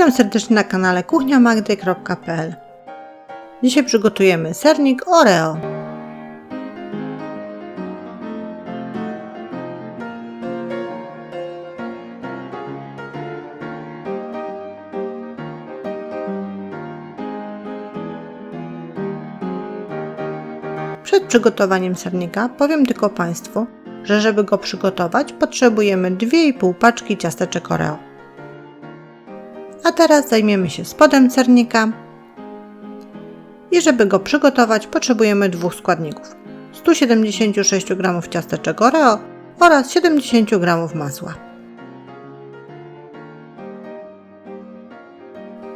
Witam serdecznie na kanale kuchniamagdy.pl. Dzisiaj przygotujemy sernik Oreo. Przed przygotowaniem sernika powiem tylko Państwu, że żeby go przygotować, potrzebujemy 2,5 paczki ciasteczek Oreo. A teraz zajmiemy się spodem sernika i żeby go przygotować, potrzebujemy dwóch składników: 176 g ciasteczek Oreo oraz 70 g masła.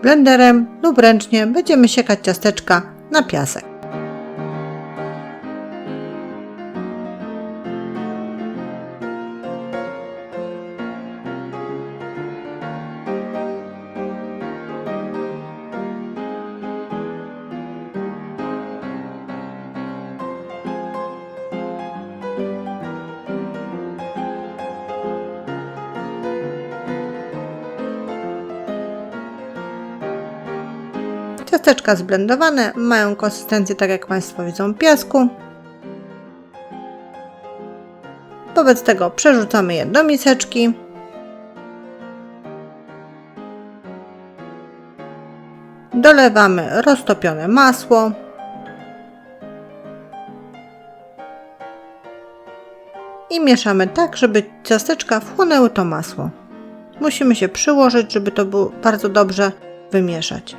Blenderem lub ręcznie będziemy siekać ciasteczka na piasek. Ciasteczka zblendowane mają konsystencję, tak jak Państwo widzą, piasku. Wobec tego przerzucamy je do miseczki. Dolewamy roztopione masło. I mieszamy tak, żeby ciasteczka wchłonęły to masło. Musimy się przyłożyć, żeby to było bardzo dobrze wymieszać.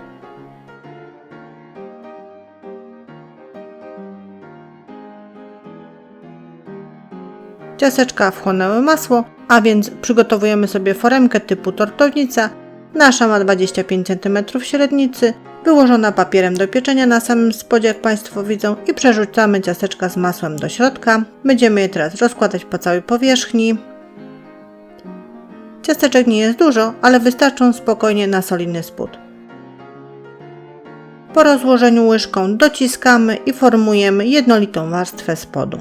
Ciasteczka wchłonęły masło, a więc przygotowujemy sobie foremkę typu tortownica. Nasza ma 25 cm średnicy, wyłożona papierem do pieczenia na samym spodzie, jak Państwo widzą, i przerzucamy ciasteczka z masłem do środka. Będziemy je teraz rozkładać po całej powierzchni. Ciasteczek nie jest dużo, ale wystarczą spokojnie na solidny spód. Po rozłożeniu łyżką dociskamy i formujemy jednolitą warstwę spodu.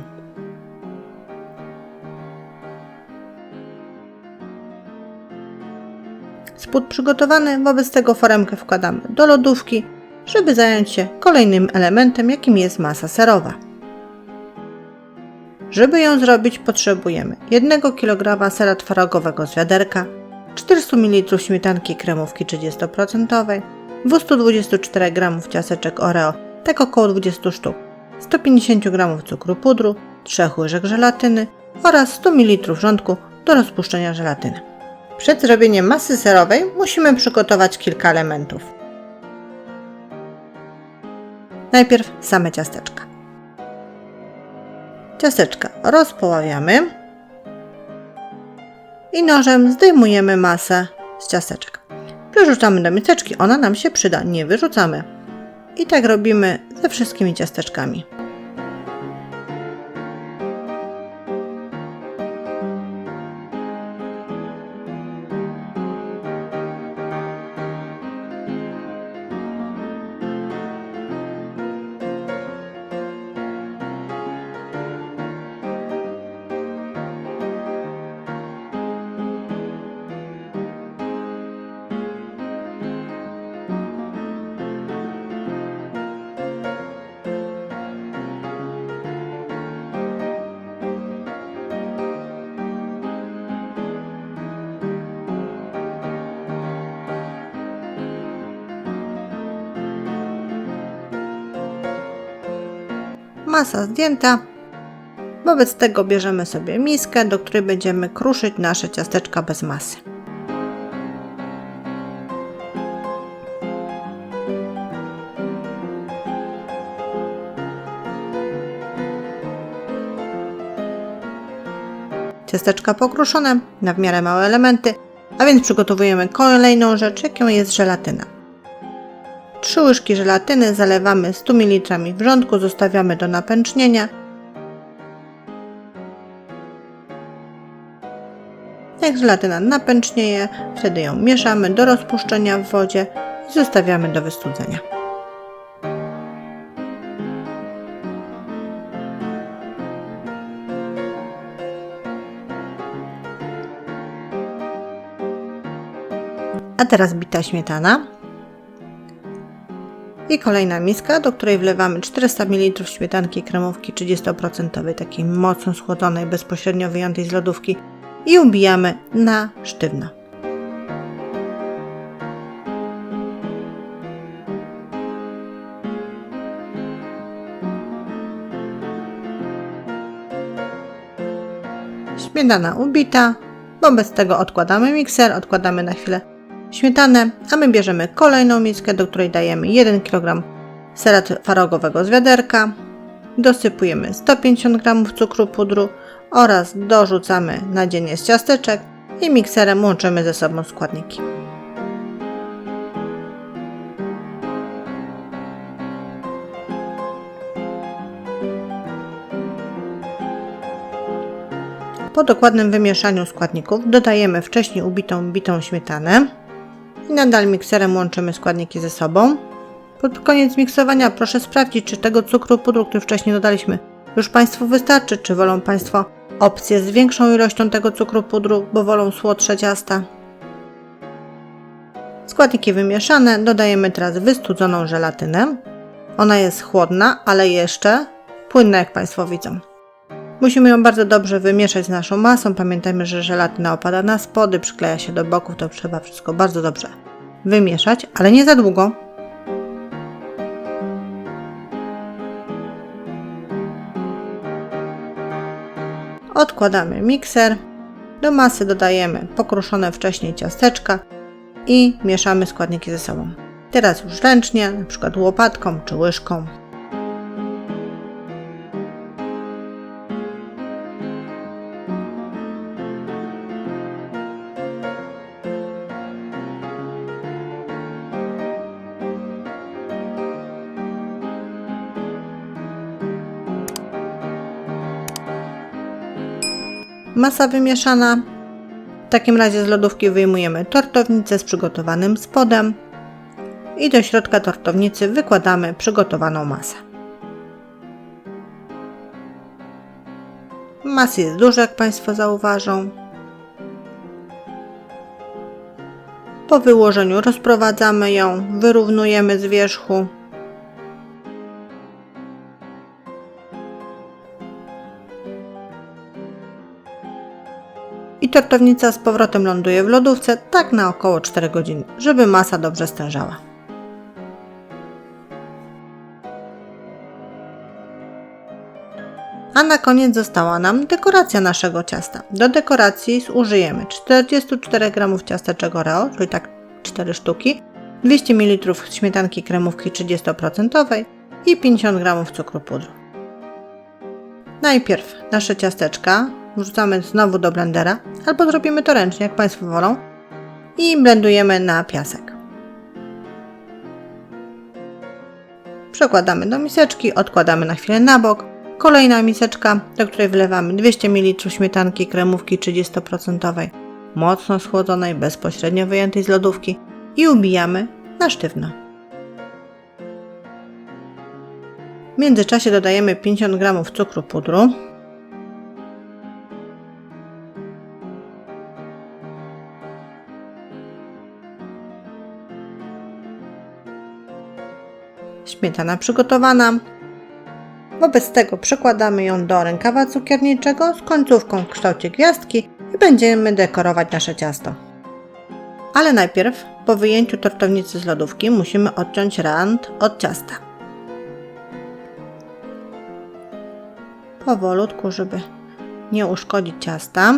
Spód przygotowany, wobec tego foremkę wkładamy do lodówki, żeby zająć się kolejnym elementem, jakim jest masa serowa. Żeby ją zrobić, potrzebujemy 1 kg sera twarodowego z wiaderka, 400 ml śmietanki kremówki 30%, 224 g ciasteczek Oreo, tak około 20 sztuk, 150 g cukru pudru, 3 łyżek żelatyny oraz 100 ml wrzątku do rozpuszczenia żelatyny. Przed zrobieniem masy serowej musimy przygotować kilka elementów. Najpierw same ciasteczka. Ciasteczka rozpoławiamy i nożem zdejmujemy masę z ciasteczek. Przerzucamy do miseczki, ona nam się przyda, nie wyrzucamy. I tak robimy ze wszystkimi ciasteczkami. Masa zdjęta. Wobec tego bierzemy sobie miskę, do której będziemy kruszyć nasze ciasteczka bez masy. Ciasteczka pokruszone na w miarę małe elementy, a więc przygotowujemy kolejną rzecz, jaką jest żelatyna. 3 łyżki żelatyny zalewamy 100 ml wrzątku, zostawiamy do napęcznienia. Jak żelatyna napęcznieje, wtedy ją mieszamy do rozpuszczenia w wodzie i zostawiamy do wystudzenia. A teraz bita śmietana. I kolejna miska, do której wlewamy 400 ml śmietanki kremówki 30%, takiej mocno schłodzonej, bezpośrednio wyjętej z lodówki i ubijamy na sztywno. Śmietana ubita, wobec tego odkładamy mikser, odkładamy na chwilę śmietanę, a my bierzemy kolejną miskę, do której dajemy 1 kg sera twarogowego z wiaderka, dosypujemy 150 g cukru pudru oraz dorzucamy nadzienie z ciasteczek i mikserem łączymy ze sobą składniki. Po dokładnym wymieszaniu składników dodajemy wcześniej bitą śmietanę i nadal mikserem łączymy składniki ze sobą. Pod koniec miksowania proszę sprawdzić, czy tego cukru pudru, który wcześniej dodaliśmy, już Państwu wystarczy, czy wolą Państwo opcję z większą ilością tego cukru pudru, bo wolą słodsze ciasta. Składniki wymieszane, dodajemy teraz wystudzoną żelatynę. Ona jest chłodna, ale jeszcze płynna, jak Państwo widzą. Musimy ją bardzo dobrze wymieszać z naszą masą. Pamiętajmy, że żelatyna opada na spody, przykleja się do boków, to trzeba wszystko bardzo dobrze wymieszać, ale nie za długo. Odkładamy mikser, do masy dodajemy pokruszone wcześniej ciasteczka i mieszamy składniki ze sobą. Teraz już ręcznie, na przykład łopatką czy łyżką. Masa wymieszana. W takim razie z lodówki wyjmujemy tortownicę z przygotowanym spodem i do środka tortownicy wykładamy przygotowaną masę. Masy jest dużo, jak Państwo zauważą. Po wyłożeniu rozprowadzamy ją, wyrównujemy z wierzchu. I tortownica z powrotem ląduje w lodówce, tak na około 4 godziny, żeby masa dobrze stężała. A na koniec została nam dekoracja naszego ciasta. Do dekoracji zużyjemy 44 g ciasteczek Oreo, czyli tak 4 sztuki, 200 ml śmietanki kremówki 30% i 50 g cukru pudru. Najpierw nasze ciasteczka wrzucamy znowu do blendera, albo zrobimy to ręcznie, jak Państwo wolą, i blendujemy na piasek. Przekładamy do miseczki, odkładamy na chwilę na bok. Kolejna miseczka, do której wlewamy 200 ml śmietanki kremówki 30%, mocno schłodzonej, bezpośrednio wyjętej z lodówki i ubijamy na sztywno. W międzyczasie dodajemy 50 g cukru pudru. Śmietana przygotowana. Wobec tego przekładamy ją do rękawa cukierniczego z końcówką w kształcie gwiazdki i będziemy dekorować nasze ciasto. Ale najpierw, po wyjęciu tortownicy z lodówki, musimy odciąć rand od ciasta. Powolutku, żeby nie uszkodzić ciasta.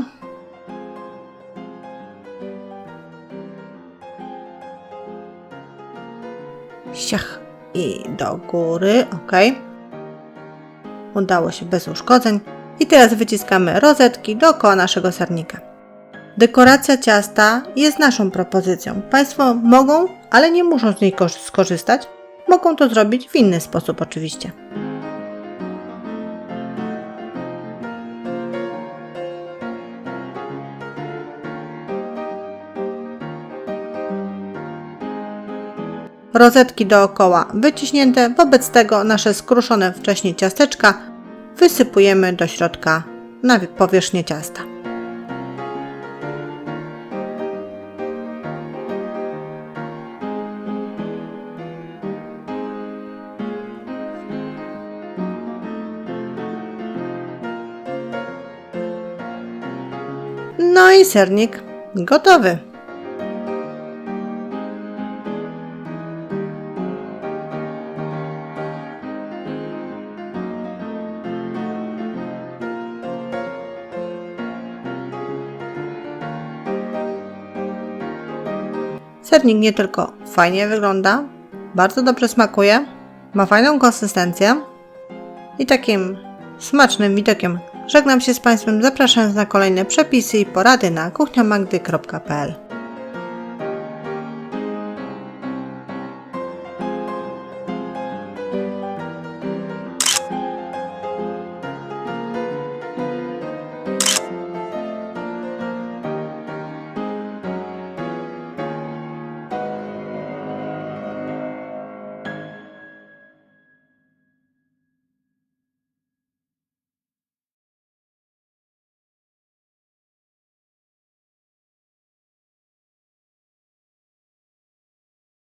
Siach i do góry, ok. Udało się bez uszkodzeń. I teraz wyciskamy rozetki dookoła naszego sernika. Dekoracja ciasta jest naszą propozycją. Państwo mogą, ale nie muszą z niej skorzystać. Mogą to zrobić w inny sposób oczywiście. Rozetki dookoła wyciśnięte, wobec tego nasze skruszone wcześniej ciasteczka wysypujemy do środka na powierzchnię ciasta. No i sernik gotowy. Sernik nie tylko fajnie wygląda, bardzo dobrze smakuje, ma fajną konsystencję i takim smacznym widokiem żegnam się z Państwem, zapraszając na kolejne przepisy i porady na kuchniamagdy.pl.